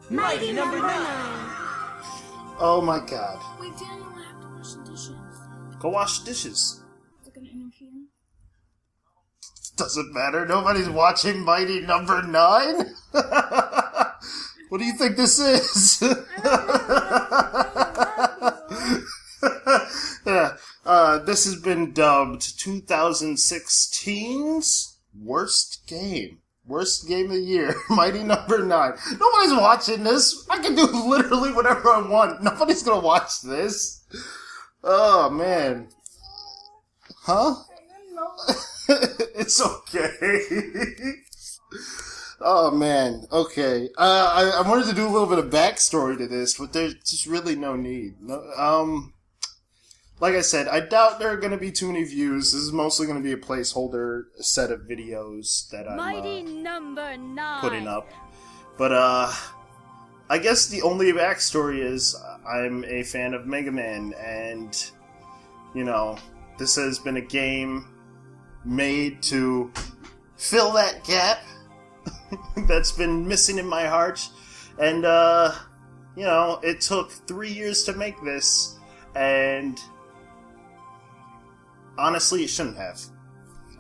Mighty number 9. Oh my god. Wait, Daniel, I have to wash the dishes. Go wash dishes. Is it gonna interfere? Doesn't matter. Nobody's watching Mighty number 9. What do you think this is? Yeah. This has been dubbed 2016's worst game. Worst game of the year. Mighty number 9. Nobody's watching this. I can do literally whatever I want. Nobody's gonna watch this. Oh, man. Huh? It's okay. Oh, man. Okay. I wanted to do a little bit of backstory to this, but there's just really no need. Like I said, I doubt there are going to be too many views. This is mostly going to be a placeholder set of videos that I'm number 9. putting up. But, I guess the only backstory is I'm a fan of Mega Man, and, you know, this has been a game made to fill that gap that's been missing in my heart. And, you know, it took 3 years to make this, and honestly, it shouldn't have.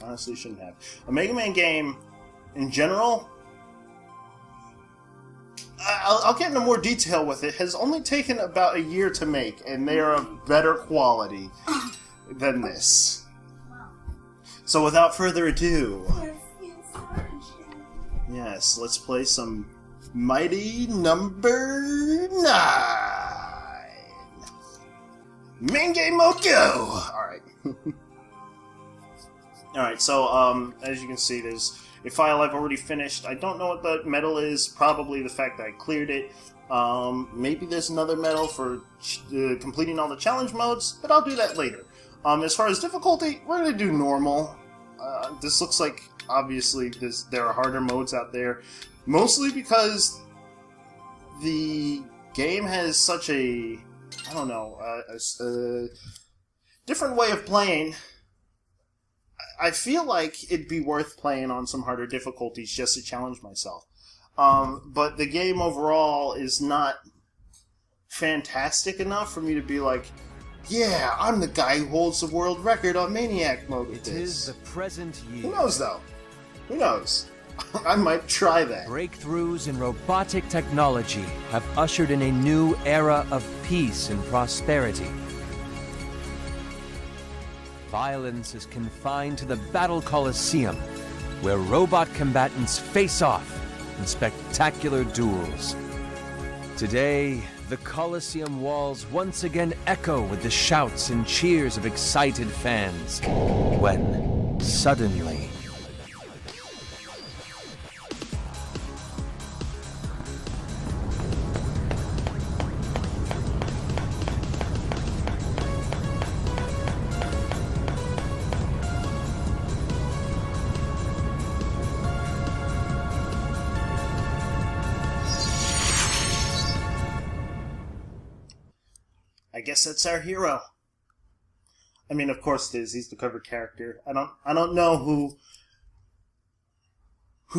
Honestly, it shouldn't have. A Mega Man game, in general, I'll get into more detail with it, has only taken about a year to make, and they are of better quality than this. So without further ado, yes, let's play some Mighty number 9. Main game mode go! Alright. Alright, so, as you can see, there's a file I've already finished. I don't know what the medal is. Probably the fact that I cleared it. Maybe there's another medal for completing all the challenge modes, but I'll do that later. As far as difficulty, we're going to do normal. This looks like, obviously, there are harder modes out there. Mostly because the game has such a, I don't know, a different way of playing. I feel like it'd be worth playing on some harder difficulties just to challenge myself. But the game overall is not fantastic enough for me to be like, yeah, I'm the guy who holds the world record on Maniac mode with this. It is the present year. Who knows, though? Who knows? I might try that. Breakthroughs in robotic technology have ushered in a new era of peace and prosperity. Violence is confined to the Battle Coliseum, where robot combatants face off in spectacular duels. Today, the Coliseum walls once again echo with the shouts and cheers of excited fans, when suddenly... I guess that's our hero. I mean, of course it is. He's the cover character. I don't know who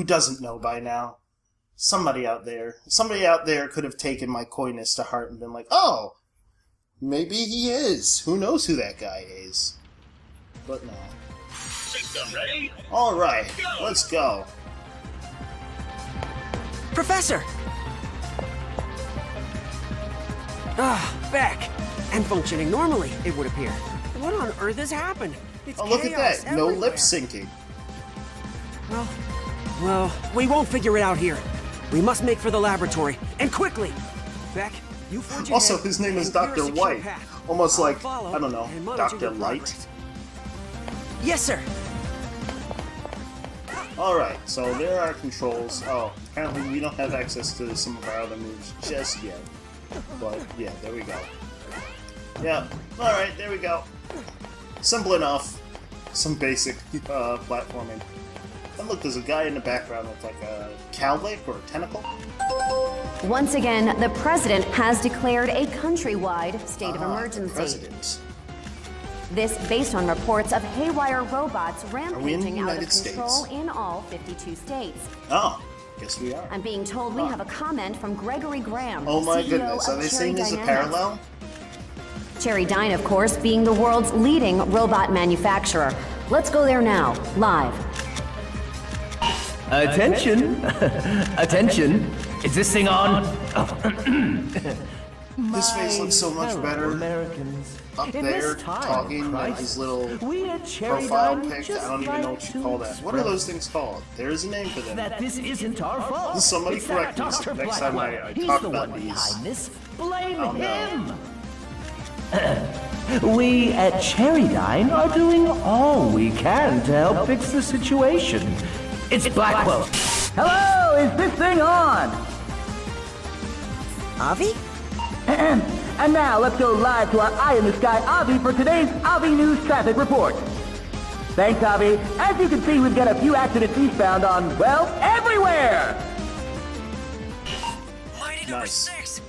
doesn't know by now. Somebody out there could have taken my coyness to heart and been like, oh, maybe he is. Who knows who that guy is? But no. System ready? All right, let's go. Professor! Beck. And functioning normally, it would appear. What on earth has happened? It's Oh, look at chaos that. No everywhere. lip syncing. Well, we won't figure it out here. We must make for the laboratory, and quickly! Beck, you forge ahead Also, his name is and clear a Dr. secure White. path. Almost I'll like, follow I don't know, and monitor Dr. your Light. progress. Yes, sir! Alright, so there are controls. Oh, apparently we don't have access to some of our other moves just yet. But, yeah, there we go. Yeah, alright, there we go. Simple enough. Some basic platforming. And look, there's a guy in the background with like a cowlick or a tentacle. Once again, the president has declared a countrywide state of The emergency. president. This based on reports of haywire robots we in the rampaging out of United control States? in all 52 states. Oh, Guess we are. I'm being told we have a comment from Gregory Graham. Oh my CEO goodness, are of they Cherry saying there's a Dynamics. parallel? Cherry Dyne, of course, being the world's leading robot manufacturer. Let's go there now, live. Attention! Attention! Is this thing on? His face looks so much better Americans. up In there, this time, talking, Christ, like his little we at Cherry profile Dine pic. just I don't even know like what you to call that. What are express those things called? There is a name for them. that this isn't our fault. Somebody It's correct that me Dr. next time I Blackwell. talk He's the about one these. behind this. Blame Oh, no. him. We at Cherry Dine are doing all we can to help fix the situation. It's Blackwell. Hello, is this thing on? Avi? And now let's go live to our Eye in the Sky Avi for today's Avi News Traffic Report. Thanks, Avi. As you can see, we've got a few accidents eastbound on, well, everywhere! Mighty number Nice. 6.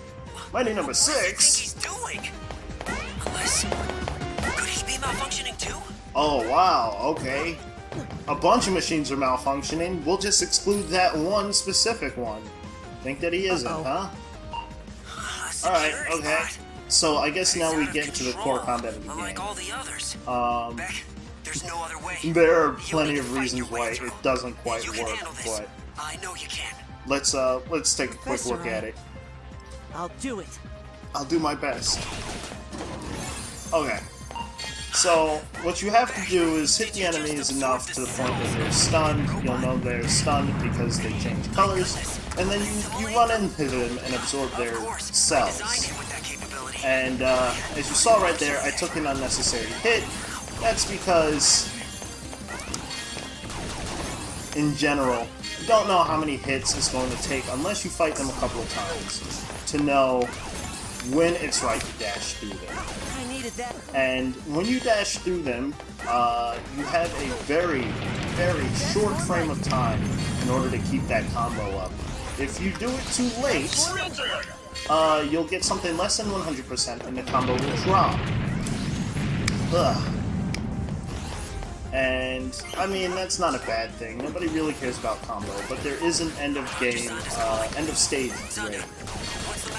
Mighty number What do you think 6? he's doing? Unless, could he be malfunctioning too? Oh, wow, okay. A bunch of machines are malfunctioning. We'll just exclude that one specific one. Think that he isn't, huh? Alright, okay. So I guess now we get into the core combat of the Unlike all game. the others. Beck, there's no other way. There are You plenty need of to fight reasons your way why through. it doesn't quite You can work, handle this. but I know you can. let's take a quick Professor, look at it. I'll do it. I'll do my best. Okay. So, what you have to do is hit the enemies enough to the point that they're stunned. You'll know they're stunned because they change colors. And then you run into them and absorb their cells. And as you saw right there, I took an unnecessary hit. That's because, in general, you don't know how many hits it's going to take unless you fight them a couple of times to know when it's right to dash through them. I needed that. And when you dash through them, you have a very, very short frame of time in order to keep that combo up. If you do it too late, you'll get something less than 100% and the combo will drop. Ugh. And, I mean, that's not a bad thing. Nobody really cares about combo, but there is an end of game, end of stage rate.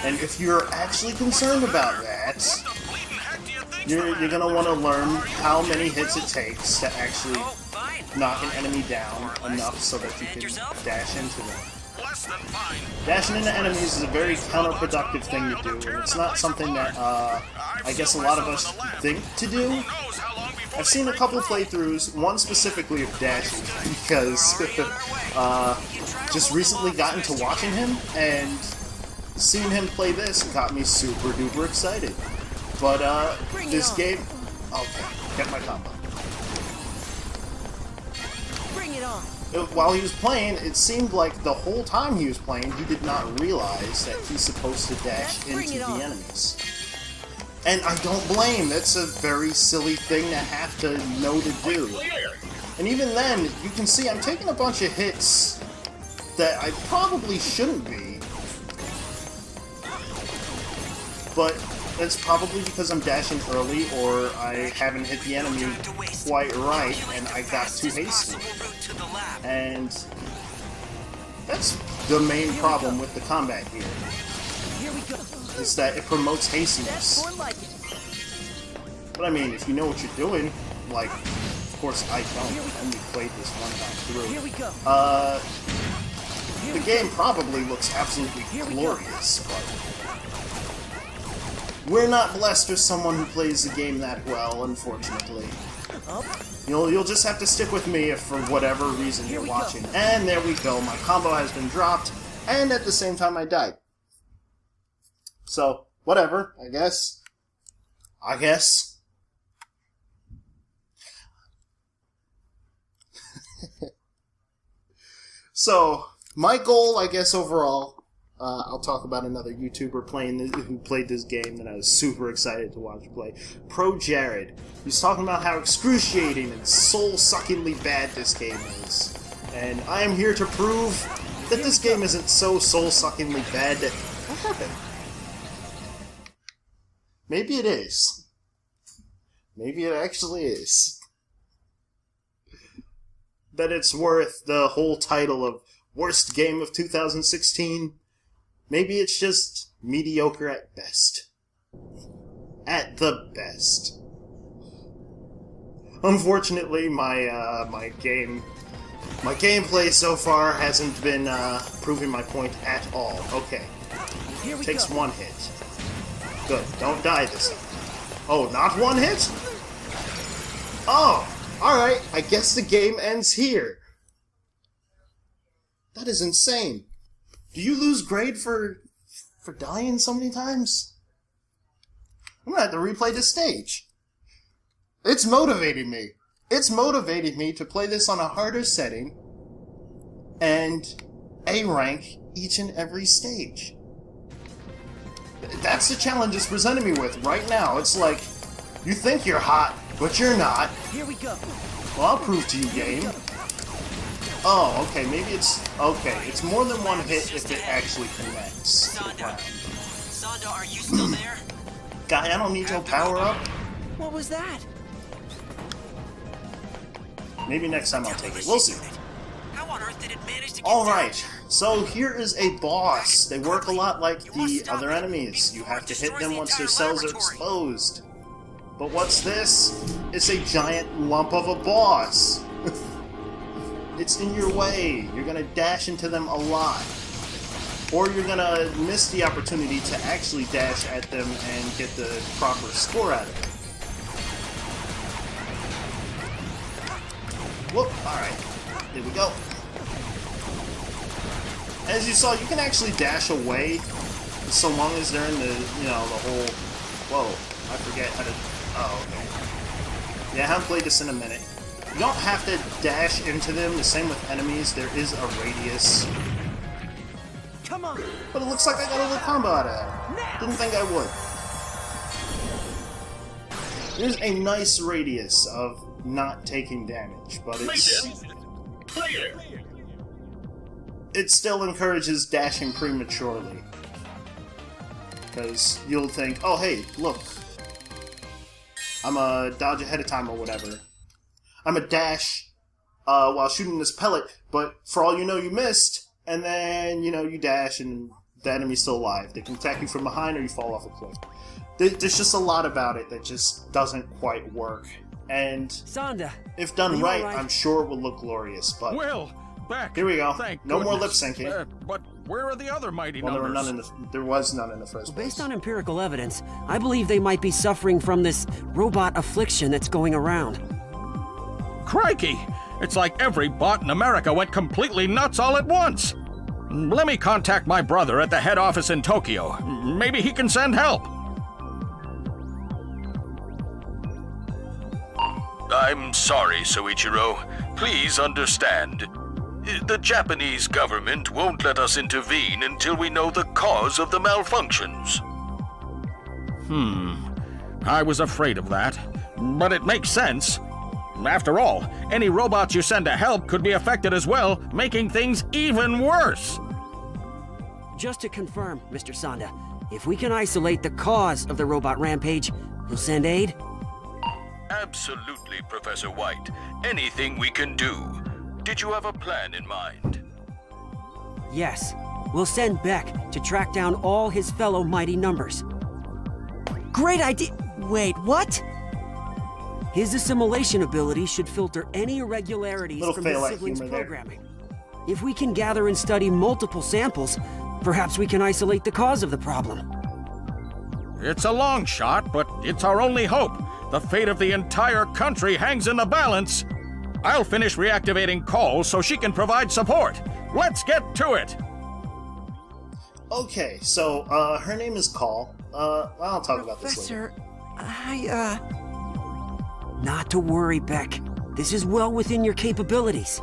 And if you're actually concerned about that, you're gonna want to learn how many hits it takes to actually knock an enemy down enough so that you can dash into them. Dashing into enemies is a very counterproductive thing to do, and it's not something that I guess a lot of us think to do. I've seen a couple playthroughs, one specifically of dashing, because just recently got into watching him, and seeing him play this got me super duper excited. But this game... Okay, get my combo. Bring it on. While he was playing, it seemed like the whole time he was playing, he did not realize that he's supposed to dash into the enemies. And I don't blame, that's a very silly thing to have to know to do. And even then, you can see I'm taking a bunch of hits that I probably shouldn't be. But that's probably because I'm dashing early, or I haven't hit the enemy quite right, and I got too hasty. And that's the main problem with the combat here, is that it promotes hastiness. But I mean, if you know what you're doing, like, of course I don't, I only played this one time through. The game probably looks absolutely glorious, but we're not blessed with someone who plays the game that well, unfortunately. You'll just have to stick with me if for whatever reason you're watching. And there we go, my combo has been dropped, and at the same time I died. So, whatever, I guess. So, my goal, I guess, overall, I'll talk about another YouTuber who played this game that I was super excited to watch play. Pro Jared. He's talking about how excruciating and soul-suckingly bad this game is. And I am here to prove that this game isn't so soul-suckingly bad that... What happened? Maybe it is. Maybe it actually is. That it's worth the whole title of Worst game of 2016? Maybe it's just mediocre at best. At the best. Unfortunately, my gameplay so far hasn't been proving my point at all. Okay. Here we Takes go. one hit. Good. Don't die this time. Oh, not one hit? Oh! Alright, I guess the game ends here. That is insane. Do you lose grade for dying so many times? I'm gonna have to replay this stage. It's motivating me. It's motivating me to play this on a harder setting and A rank each and every stage. That's the challenge it's presenting me with right now. It's like, you think you're hot, but you're not. Here we go. Well, I'll prove to you, game. Oh, okay, maybe it's... Okay, it's more than one hit if it actually connects to the ground. Sonda, are you still there? Guy, I don't need your power up. What was that? Maybe next time I'll take it. We'll see. How on earth did it manage to get Alright, so here is a boss. They work a lot like the other enemies. You have to hit them once their cells are exposed. But what's this? It's a giant lump of a boss. It's in your way. You're gonna dash into them a lot. Or you're gonna miss the opportunity to actually dash at them and get the proper score out of it. Whoop, alright. Here we go. As you saw, you can actually dash away so long as they're in the, you know, the whole... Whoa, I forget how to... Oh, okay. Yeah, I haven't played this in a minute. You don't have to dash into them, the same with enemies, there is a radius. Come on. But it looks like I got a little combo out of that. Didn't think I would. There's a nice radius of not taking damage, but it's... Clear. It still encourages dashing prematurely. Because you'll think, oh hey, look. I'm a dodge ahead of time or whatever. I'm a dash while shooting this pellet, but for all you know you missed, and then, you know, you dash and the enemy's still alive. They can attack you from behind or you fall off a cliff. There's just a lot about it that just doesn't quite work. And Sonda, if done are you right, all right? I'm sure it will look glorious, but... Will, Beck. Here we go. Thank No more goodness. lip syncing. But where are the other mighty Well, numbers? there was none in the first place. Based on empirical evidence, I believe they might be suffering from this robot affliction that's going around. Crikey! It's like every bot in America went completely nuts all at once. Let me contact my brother at the head office in Tokyo. Maybe he can send help. I'm sorry, Soichiro. Please understand. The Japanese government won't let us intervene until we know the cause of the malfunctions. I was afraid of that. But it makes sense. After all, any robots you send to help could be affected as well, making things even worse. Just to confirm, Mr. Sonda, if we can isolate the cause of the robot rampage, you'll send aid? Absolutely, Professor White. Anything we can do. Did you have a plan in mind? Yes. We'll send Beck to track down all his fellow mighty numbers. Great idea! Wait, what? His assimilation ability should filter any irregularities Little from fail his at siblings' humor there. programming. If we can gather and study multiple samples, perhaps we can isolate the cause of the problem. It's a long shot, but it's our only hope. The fate of the entire country hangs in the balance. I'll finish reactivating Cole so she can provide support. Let's get to it. Okay, so, her name is Call. I'll talk about this later. Not to worry, Beck. This is well within your capabilities.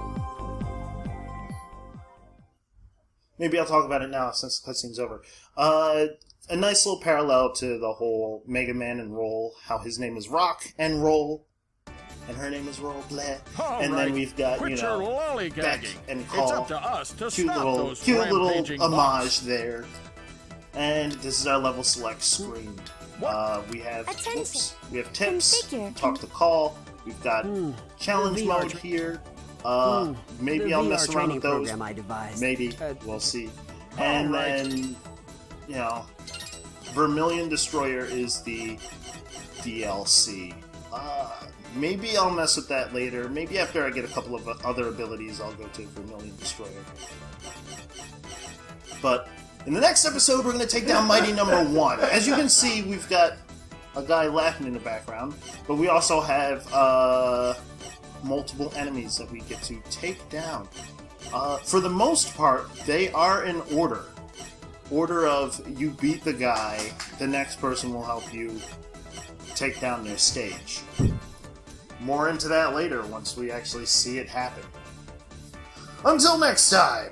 Maybe I'll talk about it now since the cutscene's over. A nice little parallel to the whole Mega Man and Roll, how his name is Rock and Roll, and her name is Roll Blair. All And right. then we've got, Quit you your know, lollygagging. Beck and Call. It's up to us to Cute stop little, those cute little rampaging homage bots. there. And this is our level select screen. We have Attention. whoops, we have tips, Configure. talk to Call. We've got challenge VR mode here. Maybe the I'll VR mess around training with those. program I devised. Maybe. We'll see. And then, you know, Vermilion Destroyer is the DLC. Maybe I'll mess with that later. Maybe after I get a couple of other abilities, I'll go to Vermilion Destroyer. But in the next episode, we're going to take down Mighty Number 1. As you can see, we've got a guy laughing in the background, but we also have multiple enemies that we get to take down. For the most part, they are in order. Order of you beat the guy, the next person will help you take down their stage. More into that later once we actually see it happen. Until next time!